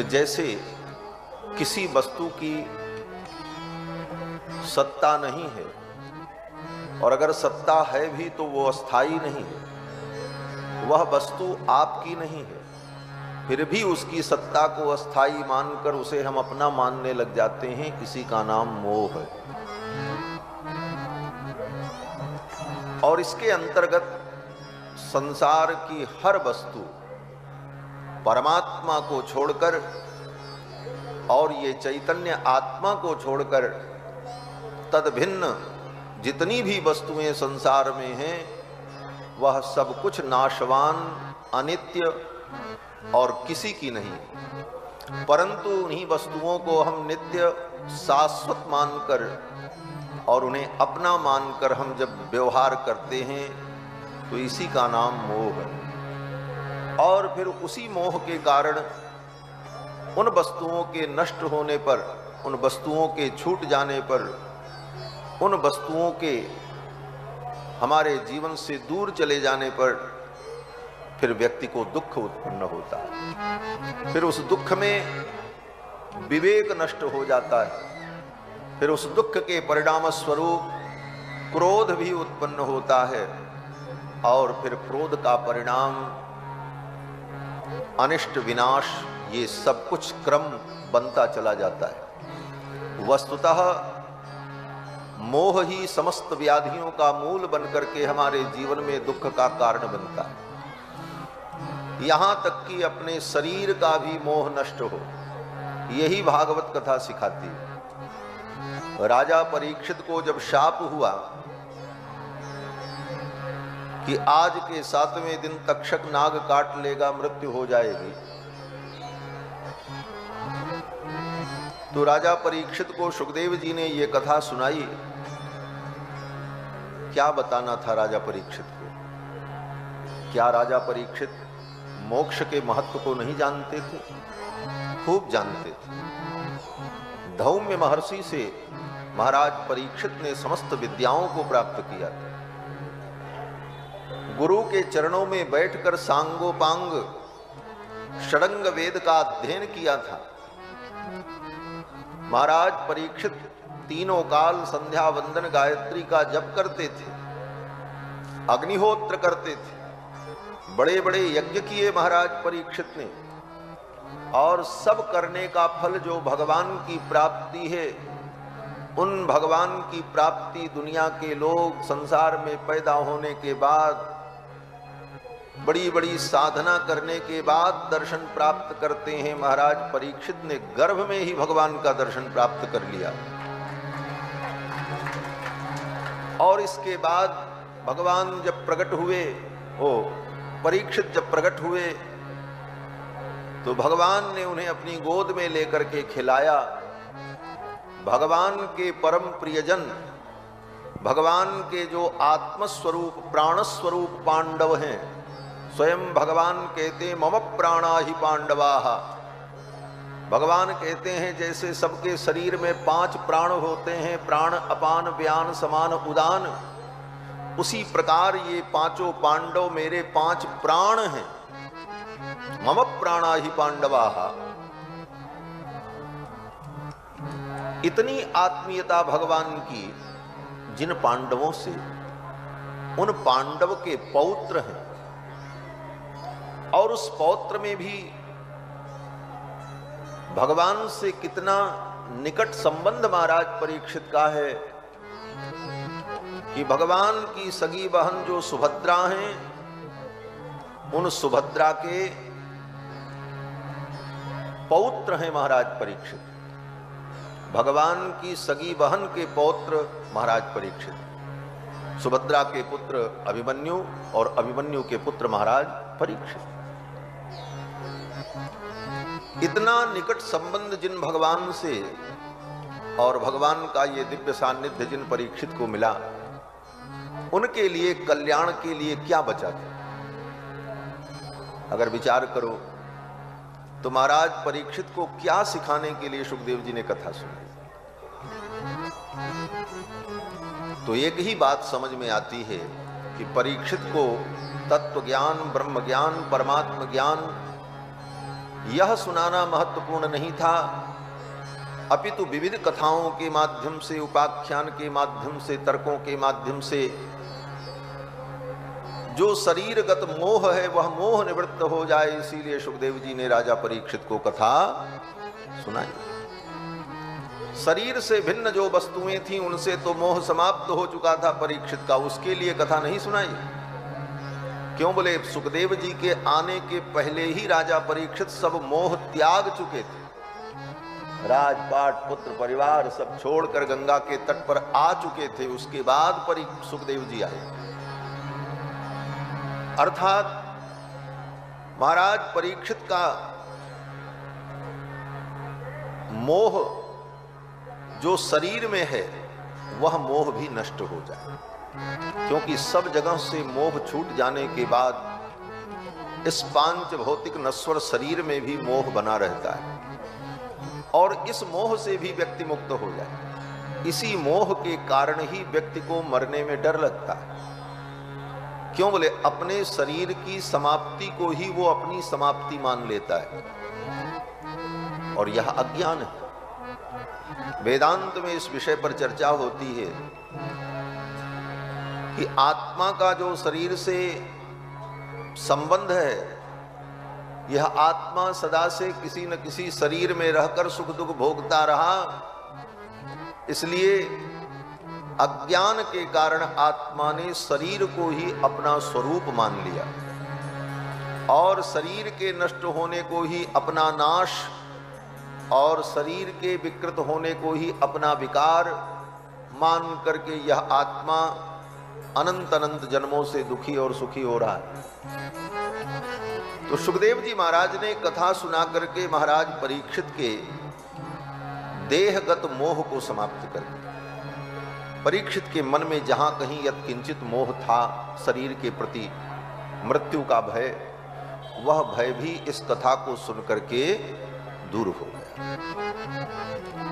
कि जैसे किसी वस्तु की सत्ता नहीं है, और अगर सत्ता है भी तो वो अस्थाई नहीं है, वह वस्तु आपकी नहीं है, फिर भी उसकी सत्ता को अस्थाई मानकर उसे हम अपना मानने लग जाते हैं, इसी का नाम मोह है। और इसके अंतर्गत संसार की हर वस्तु परमात्मा को छोड़कर और ये चैतन्य आत्मा को छोड़कर तद भिन्न जितनी भी वस्तुएं संसार में हैं, वह सब कुछ नाशवान, अनित्य और किसी की नहीं। परंतु उन्हीं वस्तुओं को हम नित्य शाश्वत मानकर और उन्हें अपना मानकर हम जब व्यवहार करते हैं तो इसी का नाम मोह है। और फिर उसी मोह के कारण उन वस्तुओं के नष्ट होने पर, उन वस्तुओं के छूट जाने पर, उन वस्तुओं के हमारे जीवन से दूर चले जाने पर फिर व्यक्ति को दुख उत्पन्न होता है। फिर उस दुख में विवेक नष्ट हो जाता है। फिर उस दुख के परिणाम स्वरूप क्रोध भी उत्पन्न होता है, और फिर क्रोध का परिणाम अनिष्ट, विनाश, ये सब कुछ क्रम बनता चला जाता है। वस्तुतः मोह ही समस्त व्याधियों का मूल बनकर के हमारे जीवन में दुख का कारण बनता है। यहां तक कि अपने शरीर का भी मोह नष्ट हो, यही भागवत कथा सिखाती है। राजा परीक्षित को जब शाप हुआ कि आज के 7वें दिन तक्षक नाग काट लेगा, मृत्यु हो जाएगी, तो राजा परीक्षित को सुखदेव जी ने ये कथा सुनाई। क्या बताना था राजा परीक्षित को? क्या राजा परीक्षित मोक्ष के महत्व को नहीं जानते थे? खूब जानते थे। धौम्य महर्षि से महाराज परीक्षित ने समस्त विद्याओं को प्राप्त किया था। गुरु के चरणों में बैठकर सांगोपांग षडंग वेद का अध्ययन किया था। महाराज परीक्षित तीनों काल संध्या वंदन गायत्री का जप करते थे, अग्निहोत्र करते थे, बड़े बड़े यज्ञ किए महाराज परीक्षित ने, और सब करने का फल जो भगवान की प्राप्ति है, उन भगवान की प्राप्ति दुनिया के लोग संसार में पैदा होने के बाद, बड़ी बड़ी साधना करने के बाद दर्शन प्राप्त करते हैं। महाराज परीक्षित ने गर्भ में ही भगवान का दर्शन प्राप्त कर लिया, और इसके बाद भगवान जब प्रकट हुए, परीक्षित जब प्रकट हुए तो भगवान ने उन्हें अपनी गोद में लेकर के खिलाया। भगवान के परम प्रियजन, भगवान के जो आत्मस्वरूप प्राणस्वरूप पांडव हैं, स्वयं भगवान कहते मम प्राणा ही पांडवाः। भगवान कहते हैं जैसे सबके शरीर में 5 प्राण होते हैं, प्राण अपान व्यान समान उदान, उसी प्रकार ये 5 पांडव मेरे 5 प्राण हैं। मम प्राणा ही पांडवाः। इतनी आत्मीयता भगवान की जिन पांडवों से, उन पांडव के पौत्र हैं, और उस पौत्र में भी भगवान से कितना निकट संबंध महाराज परीक्षित का है कि भगवान की सगी बहन जो सुभद्रा हैं, उन सुभद्रा के पौत्र हैं महाराज परीक्षित। भगवान की सगी बहन के पौत्र महाराज परीक्षित, सुभद्रा के पुत्र अभिमन्यु और अभिमन्यु के पुत्र महाराज परीक्षित। इतना निकट संबंध जिन भगवान से और भगवान का ये दिव्य सान्निध्य जिन परीक्षित को मिला, उनके लिए कल्याण के लिए क्या बचा था? अगर विचार करो तो महाराज परीक्षित को क्या सिखाने के लिए सुखदेव जी ने कथा सुनाई? तो एक ही बात समझ में आती है कि परीक्षित को तत्व ज्ञान, ब्रह्म ज्ञान, परमात्म ज्ञान यह सुनाना महत्वपूर्ण नहीं था, अपितु विविध कथाओं के माध्यम से, उपाख्यान के माध्यम से, तर्कों के माध्यम से जो शरीरगत मोह है वह मोह निवृत्त हो जाए, इसीलिए सुखदेव जी ने राजा परीक्षित को कथा सुनाई। शरीर से भिन्न जो वस्तुएं थीं उनसे तो मोह समाप्त हो चुका था परीक्षित का, उसके लिए कथा नहीं सुनाई। क्यों बोले, सुखदेव जी के आने के पहले ही राजा परीक्षित सब मोह त्याग चुके थे, राजपाट पुत्र परिवार सब छोड़कर गंगा के तट पर आ चुके थे। उसके बाद सुखदेव जी आए। अर्थात महाराज परीक्षित का मोह जो शरीर में है वह मोह भी नष्ट हो जाए, क्योंकि सब जगह से मोह छूट जाने के बाद इस पांच भौतिक नश्वर शरीर में भी मोह बना रहता है, और इस मोह से भी व्यक्ति मुक्त हो जाए। इसी मोह के कारण ही व्यक्ति को मरने में डर लगता है। क्यों बोले, अपने शरीर की समाप्ति को ही वो अपनी समाप्ति मान लेता है, और यह अज्ञान है। वेदांत में इस विषय पर चर्चा होती है कि आत्मा का जो शरीर से संबंध है, यह आत्मा सदा से किसी न किसी शरीर में रहकर सुख दुख भोगता रहा, इसलिए अज्ञान के कारण आत्मा ने शरीर को ही अपना स्वरूप मान लिया, और शरीर के नष्ट होने को ही अपना नाश, और शरीर के विकृत होने को ही अपना विकार मान करके यह आत्मा अनंत अनंत जन्मों से दुखी और सुखी हो रहा है। तो सुखदेव जी महाराज ने कथा सुना करके महाराज परीक्षित के देहगत मोह को समाप्त कर दिया। परीक्षित के मन में जहां कहीं यत्किंचित मोह था शरीर के प्रति, मृत्यु का भय, वह भय भी इस कथा को सुन करके दूर हो गया।